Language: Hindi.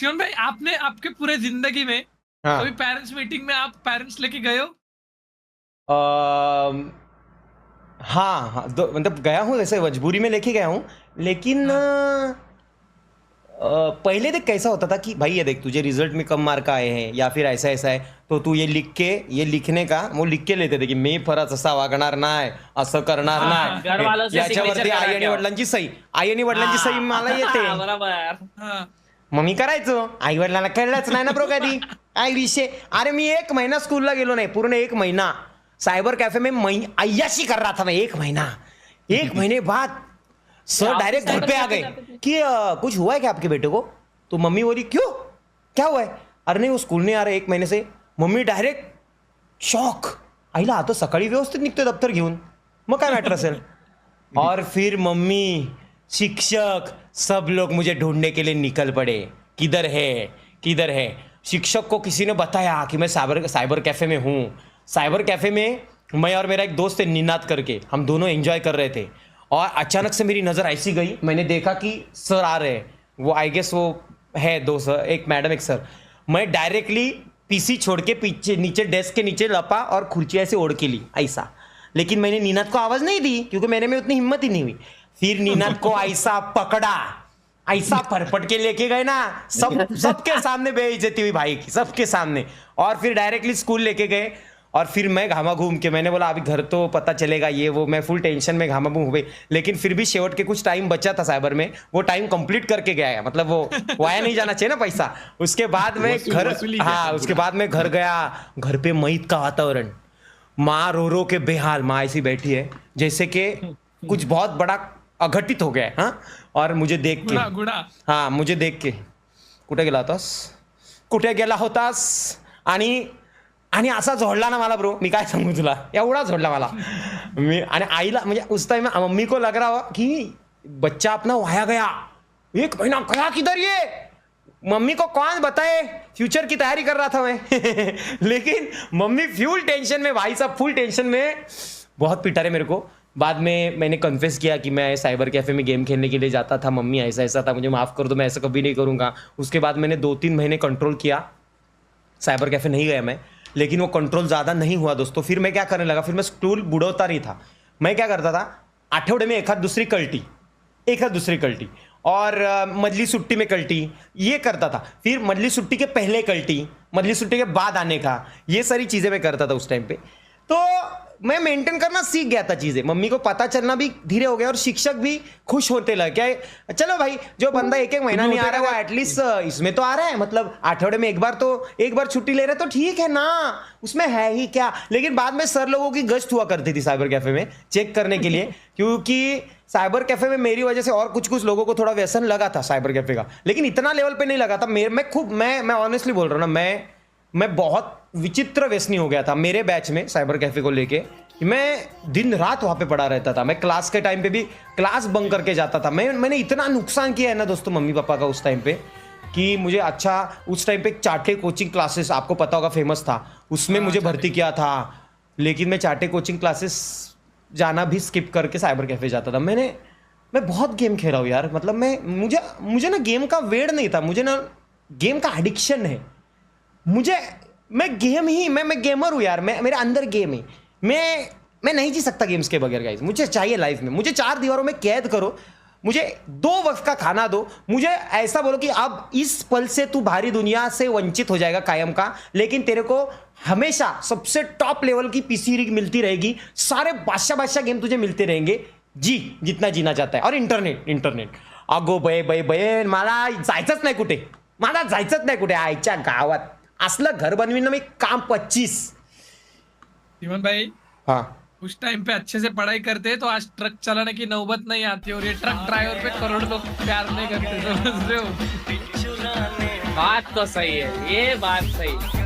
चिमन भाई, आपने आपके पूरे जिंदगी में हाँ कभी पेरेंट्स मीटिंग में आप पेरेंट्स लेके गए हो? हाँ हाँ मतलब गया हूँ, वैसे मजबूरी में लेके गया हूँ, लेकिन हाँ। पहले देख कैसा होता था कि भाई ये देख तुझे रिजल्ट में कम मार्क आए हैं या फिर ऐसा ऐसा है, तो तू ये लिख के, ये लिखने का वो लिख के लेते थे की मी परत असा वागणार नाही, असं करणार नाही, घर वालों से याच्यावरती signature आई करा आणि ठेवा. वडिलांची सही, आई आणि वडिलांची सही मला येते. बरोबर. हाँ. मग मी करायचो, आई वडिलांना कळलंच नाही ना ब्रो कधी काय विषय. अरे मी 1 महिना स्कूलला गेलो नाही, पूर्ण 1 महीना साइबर कैफे में अय्याशी कर रहा था मैं 1 महीना. 1 महीने बाद सर डायरेक्ट घर पे आ गए कि कुछ हुआ है क्या आपके बेटे को. तो मम्मी बोली क्यों, क्या हुआ है. अरे नहीं वो स्कूल नहीं आ रहा 1 महीने से. Mummy direct shock. आईला आता सकाळी व्यवस्थित निघतोय दप्तर घेऊन, मग काय मॅटर असेल. और फिर मम्मी, शिक्षक, सब लोग मुझे ढूंढने के लिए निकल पड़े, किधर है किधर है. शिक्षक को किसी ने बताया कि मैं साइबर कैफे में हूँ. साइबर कैफे में मैं और मेरा एक दोस्त है निनाद करके, हम दोनों एंजॉय कर रहे थे, और अचानक से मेरी नज़र ऐसी गई, मैंने देखा कि सर आ रहे हैं. वो आई गेस वो है 2 सर, एक मैडम एक सर. मैं डायरेक्टली पीसी छोड़ के पीछे नीचे डेस्क के नीचे लपा और खुर्ची ऐसे ओढ़ के ली ऐसा. लेकिन मैंने नीनाद को आवाज़ नहीं दी क्योंकि मेरे में उतनी हिम्मत ही नहीं हुई. फिर नीनाद को ऐसा पकड़ा, ऐसा फटफट के लेके गए ना, सबके सामने बेइज्जती हुई भाई की, सबके सामने. और फिर डायरेक्टली स्कूल लेके गए, और फिर मैं घामा घूम के, मैंने बोला अभी घर तो पता चलेगा ये वो, मैं फुल टेंशन में घामा घूम हुए. लेकिन फिर भी शेवट के कुछ टाइम बचा था साइबर में, वो टाइम कंप्लीट करके गया है, मतलब वो वाया नहीं जाना चाहिए ना पैसा. उसके बाद में घर, हाँ उसके बाद में घर गया. घर पे मैत का वातावरण, माँ रो रो के बेहाल, माँ ऐसी बैठी है जैसे कि कुछ बहुत बड़ा अघटित हो गया है. हाँ, और मुझे देख के, हाँ मुझे देख के, कुठे गेला होतास, कुठे गेला होतास, आणि असा झोडला ना मला ब्रो, मी काय सांगू तुला, एवढा झोडला मला मी. आणि आईला म्हणजे उस टाइम मम्मी को लग रहा हो कि बच्चा अपना वाया गया, 1 महीना गया किधर ये, मम्मी को कौन बताए, फ्यूचर की तैयारी कर रहा था मैं. लेकिन मम्मी फुल टेंशन में, भाई साहब फुल टेंशन में, बहुत पिटा रहे मेरे को. बाद में मैंने कन्फेस किया कि मैं साइबर कैफे में गेम खेलने के लिए जाता था, मम्मी ऐसा ऐसा था, मुझे माफ़ कर दो, मैं ऐसा कभी नहीं करूँगा. उसके बाद मैंने 2-3 महीने कंट्रोल किया, साइबर कैफे नहीं गया मैं. लेकिन वो कंट्रोल ज़्यादा नहीं हुआ दोस्तों. फिर मैं क्या करने लगा, फिर मैं स्कूल बुड़ौता नहीं था. मैं क्या करता था, आठवड़े में एखाद दूसरी कल्टी, और मजली छुट्टी में कल्टी, ये करता था. फिर मजली छुट्टी के पहले कल्टी, मजली छुट्टी के बाद आने का, ये सारी चीज़ें मैं करता था उस टाइम पे. तो मैं मेंटेन करना सीख गया था चीज़ें, मम्मी को पता चलना भी धीरे हो गया, और शिक्षक भी खुश होते लगे क्या चलो भाई जो बंदा 1-1 महीना नहीं आ रहा है वो एटलीस्ट इसमें तो आ रहा है, मतलब आठवड़े में एक बार छुट्टी ले रहे तो ठीक है ना, उसमें है ही क्या. लेकिन बाद में सर लोगों की गश्त हुआ करती थी साइबर कैफे में चेक करने के लिए, क्योंकि साइबर कैफे में मेरी वजह से और कुछ लोगों को थोड़ा व्यसन लगा था साइबर कैफे का, लेकिन इतना लेवल पे नहीं लगा था. मैं ऑनेस्टली बोल रहा हूँ ना, मैं बहुत विचित्र व्यसनी हो गया था मेरे बैच में साइबर कैफे को लेके. मैं दिन रात वहाँ पे पड़ा रहता था, मैं क्लास के टाइम पे भी क्लास बंक करके जाता था. मैंने इतना नुकसान किया है ना दोस्तों मम्मी पापा का उस टाइम पे, कि मुझे अच्छा उस टाइम पे चाटे कोचिंग क्लासेस आपको पता होगा फेमस था, उसमें मुझे भर्ती किया था. लेकिन मैं चाटे कोचिंग क्लासेस जाना भी स्किप करके साइबर कैफे जाता था. मैं बहुत गेम खेला हूँ यार, मतलब मुझे ना गेम का वेड नहीं था, मुझे ना गेम का एडिक्शन है. मैं गेमर हूँ यार, मेरे अंदर गेम है. मैं नहीं जी सकता गेम्स के बगैर गाइस. मुझे चाहिए लाइफ में, मुझे 4 दीवारों में कैद करो, मुझे 2 वक्त का खाना दो, मुझे ऐसा बोलो कि अब इस पल से तू भारी दुनिया से वंचित हो जाएगा कायम का, लेकिन तेरे को हमेशा सबसे टॉप लेवल की पीसी रिग मिलती रहेगी, सारे बादशाह गेम तुझे मिलते रहेंगे, जी जितना जीना चाहता है. और इंटरनेट अगो बये मला जायचंच नाही कुठे, आईच्या गावात असलं घर बनवीन ना मी काम 25. चिमन भाई, हाँ उस टाइम पे अच्छे से पढ़ाई करते तो आज ट्रक चलाने की नौबत नहीं आती, और ये ट्रक ड्राइवर पे करोड़ लोग प्यार नहीं करते, समझ रहे हो. बात तो सही है, ये बात सही.